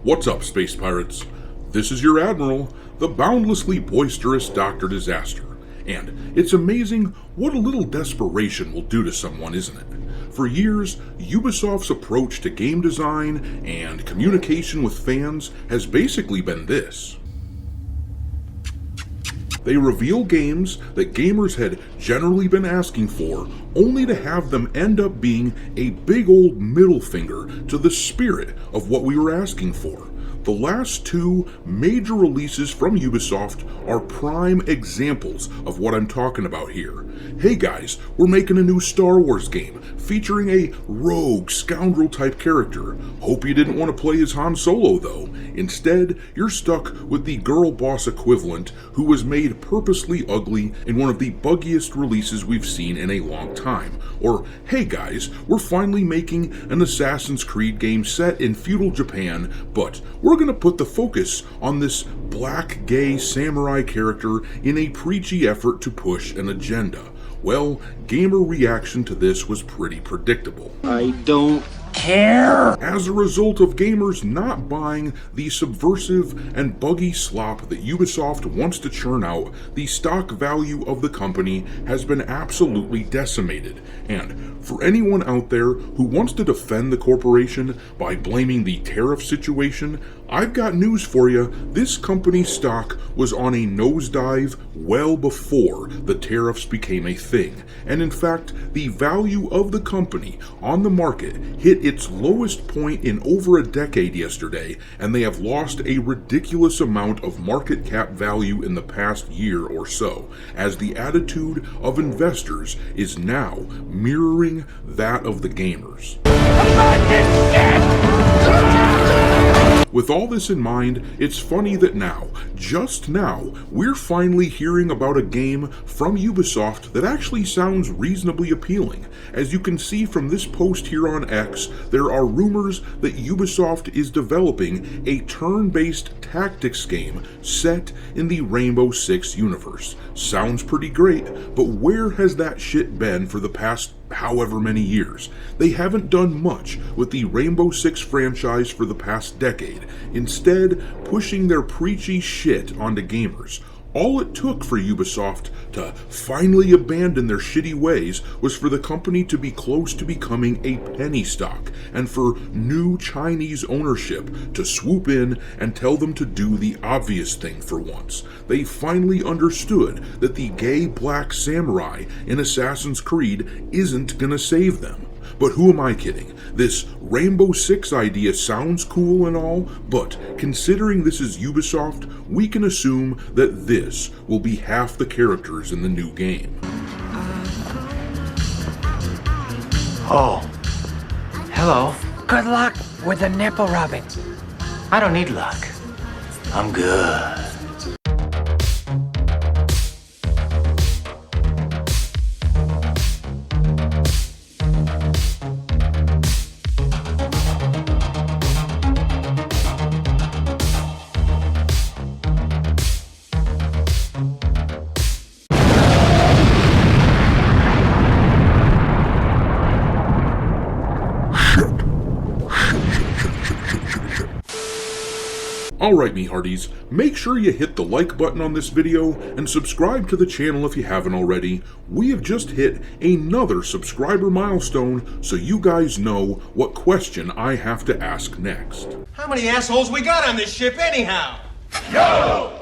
What's up, space pirates? This is your Admiral, the boundlessly boisterous Dr. Disaster. And it's amazing what a little desperation will do to someone, isn't it? For years, Ubisoft's approach to game design and communication with fans has basically been this. They reveal games that gamers had generally been asking for, only to have them end up being a big old middle finger to the spirit of what we were asking for. The last two major releases from Ubisoft are prime examples of what I'm talking about here. Hey guys, we're making a new Star Wars game featuring a rogue, scoundrel-type character. Hope you didn't want to play as Han Solo though. Instead, you're stuck with the girl boss equivalent who was made purposely ugly in one of the buggiest releases we've seen in a long time. Or, hey guys, we're finally making an Assassin's Creed game set in feudal Japan, but we're going to put the focus on this black gay samurai character in a preachy effort to push an agenda. Well, gamer reaction to this was pretty predictable. I don't care. As a result of gamers not buying the subversive and buggy slop that Ubisoft wants to churn out, the stock value of the company has been absolutely decimated. And for anyone out there who wants to defend the corporation by blaming the tariff situation, I've got news for you. This company's stock was on a nosedive well before the tariffs became a thing. And in fact, the value of the company on the market hit its lowest point in over a decade yesterday, and they have lost a ridiculous amount of market cap value in the past year or so, as the attitude of investors is now mirroring that of the gamers. With all this in mind, it's funny that now, just now, we're finally hearing about a game from Ubisoft that actually sounds reasonably appealing. As you can see from this post here on X, there are rumors that Ubisoft is developing a turn-based tactics game set in the Rainbow Six universe. Sounds pretty great, but where has that shit been for the past however many years? They haven't done much with the Rainbow Six franchise for the past decade, instead pushing their preachy shit onto gamers. All it took for Ubisoft to finally abandon their shitty ways was for the company to be close to becoming a penny stock, and for new Chinese ownership to swoop in and tell them to do the obvious thing for once. They finally understood that the gay black samurai in Assassin's Creed isn't gonna save them. But who am I kidding? This Rainbow Six idea sounds cool and all, but considering this is Ubisoft, we can assume that this will be half the characters in the new game. Oh, hello. Good luck with the nipple rubbing. I don't need luck. I'm good. Alright me hearties, make sure you hit the like button on this video and subscribe to the channel if you haven't already. We have just hit another subscriber milestone, so you guys know what question I have to ask next. How many assholes we got on this ship anyhow? Yo!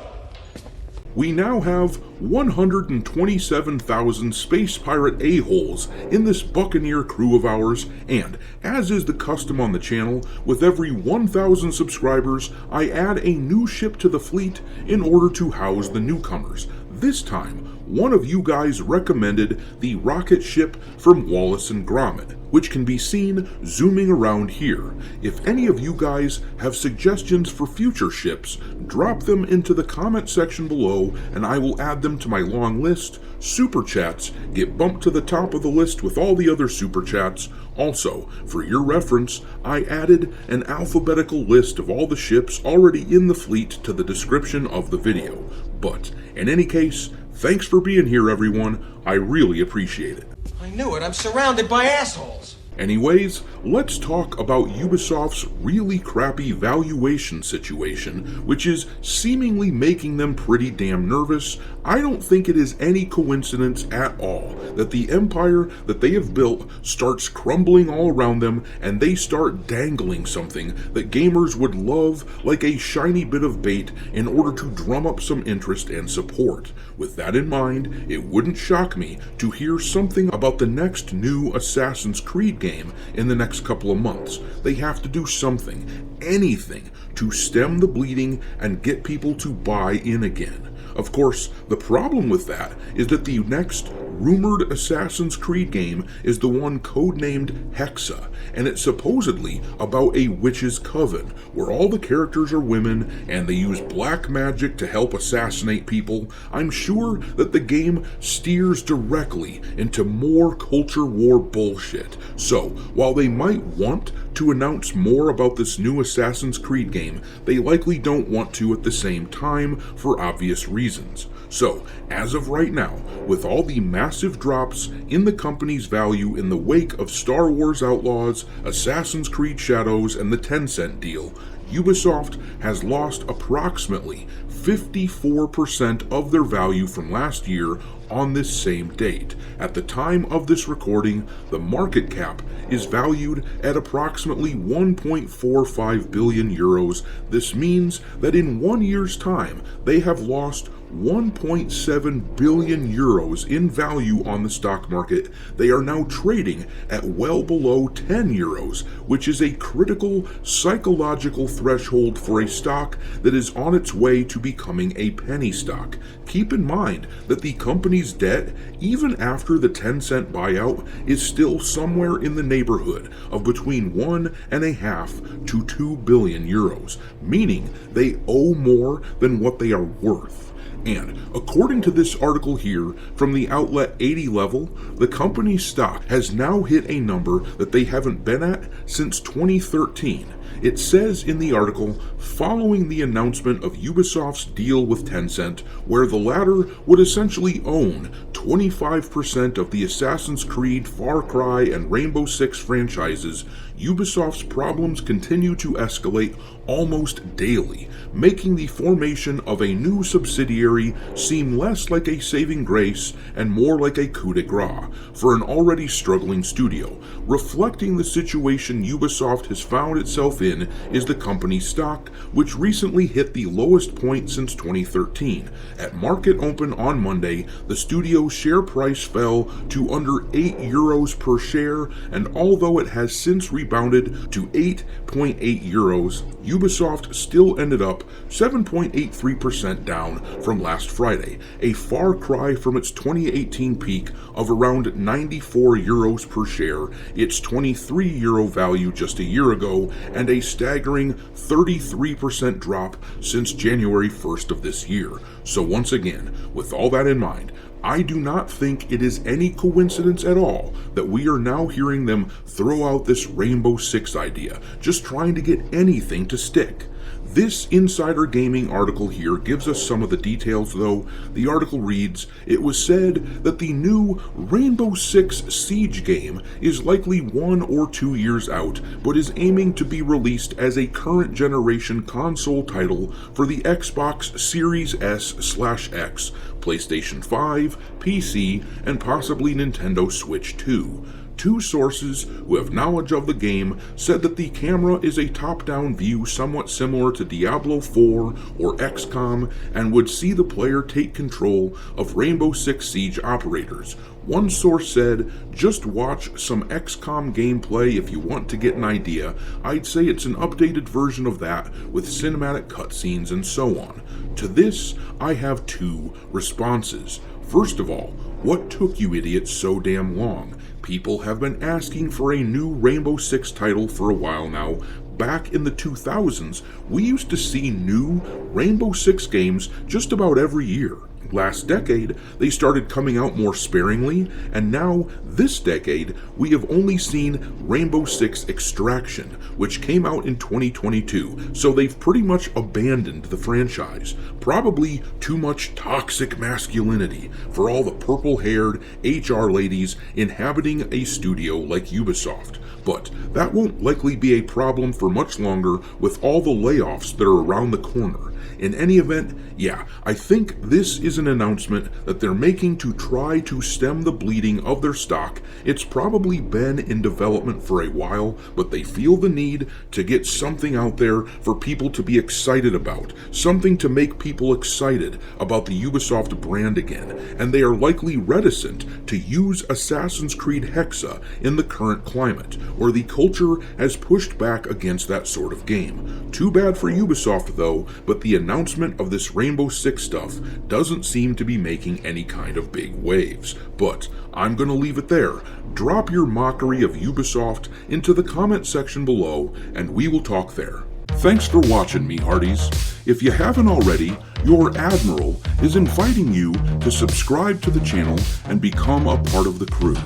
We now have 127,000 space pirate a-holes in this buccaneer crew of ours, and as is the custom on the channel, with every 1,000 subscribers, I add a new ship to the fleet in order to house the newcomers. This time, one of you guys recommended the rocket ship from Wallace and Gromit, which can be seen zooming around here. If any of you guys have suggestions for future ships, drop them into the comment section below and I will add them to my long list. Super chats get bumped to the top of the list with all the other super chats. Also, for your reference, I added an alphabetical list of all the ships already in the fleet to the description of the video. But, in any case, thanks for being here everyone, I really appreciate it. I knew it, I'm surrounded by assholes. Anyways, let's talk about Ubisoft's really crappy valuation situation, which is seemingly making them pretty damn nervous. I don't think it is any coincidence at all that the empire that they have built starts crumbling all around them and they start dangling something that gamers would love like a shiny bit of bait in order to drum up some interest and support. With that in mind, it wouldn't shock me to hear something about the next new Assassin's Creed game in the next couple of months. They have to do something, anything, to stem the bleeding and get people to buy in again. Of course, the problem with that is that the next rumored Assassin's Creed game is the one codenamed Hexa, and it's supposedly about a witch's coven, where all the characters are women and they use black magic to help assassinate people. I'm sure that the game steers directly into more culture war bullshit. So, while they might want to announce more about this new Assassin's Creed game, they likely don't want to at the same time for obvious reasons. So, as of right now, with all the massive drops in the company's value in the wake of Star Wars Outlaws, Assassin's Creed Shadows, and the Tencent deal, Ubisoft has lost approximately 54% of their value from last year on this same date. At the time of this recording, the market cap is valued at approximately 1.45 billion euros. This means that in 1 year's time, they have lost 1.7 billion euros in value on the stock market. They are now trading at well below 10 euros, which is a critical psychological threshold for a stock that is on its way to becoming a penny stock. Keep in mind that the company's debt, even after the Tencent buyout, is still somewhere in the neighborhood of between 1.5 to 2 billion euros, meaning they owe more than what they are worth. And according to this article here from the outlet 80 level, the company's stock has now hit a number that they haven't been at since 2013. It says in the article, following the announcement of Ubisoft's deal with Tencent, where the latter would essentially own 25% of the Assassin's Creed, Far Cry, and Rainbow Six franchises, Ubisoft's problems continue to escalate almost daily, making the formation of a new subsidiary seem less like a saving grace and more like a coup de grace for an already struggling studio. Reflecting the situation Ubisoft has found itself in is the company's stock, which recently hit the lowest point since 2013. At market open on Monday, the studio's share price fell to under 8 euros per share, and although it has since rebounded to 8.8 euros, Ubisoft still ended up 7.83% down from last Friday, a far cry from its 2018 peak of around 94 euros per share, its 23 euro value just a year ago, and a staggering 33% drop since January 1st of this year. So once again, with all that in mind, I do not think it is any coincidence at all that we are now hearing them throw out this Rainbow Six idea, just trying to get anything to stick. This Insider Gaming article here gives us some of the details, though. The article reads, "It was said that the new Rainbow Six Siege game is likely 1 or 2 years out, but is aiming to be released as a current generation console title for the Xbox Series S/X, PlayStation 5, PC, and possibly Nintendo Switch 2. Two sources who have knowledge of the game said that the camera is a top-down view somewhat similar to Diablo 4 or XCOM and would see the player take control of Rainbow Six Siege operators. One source said, just watch some XCOM gameplay if you want to get an idea. I'd say it's an updated version of that with cinematic cutscenes and so on. To this, I have two responses. First of all, what took you idiots so damn long? People have been asking for a new Rainbow Six title for a while now. Back in the 2000s, we used to see new Rainbow Six games just about every year. Last decade, they started coming out more sparingly, and now, this decade, we have only seen Rainbow Six Extraction, which came out in 2022, so they've pretty much abandoned the franchise. Probably too much toxic masculinity for all the purple-haired HR ladies inhabiting a studio like Ubisoft. But that won't likely be a problem for much longer with all the layoffs that are around the corner. In any event, yeah, I think this is an announcement that they're making to try to stem the bleeding of their stock. It's probably been in development for a while, but they feel the need to get something out there for people to be excited about, something to make people excited about the Ubisoft brand again, and they are likely reticent to use Assassin's Creed Hexa in the current climate, where the culture has pushed back against that sort of game. Too bad for Ubisoft though, but the announcement of this Rainbow Six stuff doesn't seem to be making any kind of big waves. But I'm gonna leave it there. Drop your mockery of Ubisoft into the comment section below, and we will talk there. Thanks for watching me, Hearties. If you haven't already, your Admiral is inviting you to subscribe to the channel and become a part of the crew.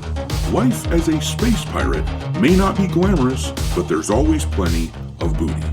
Life as a space pirate may not be glamorous, but there's always plenty of booty.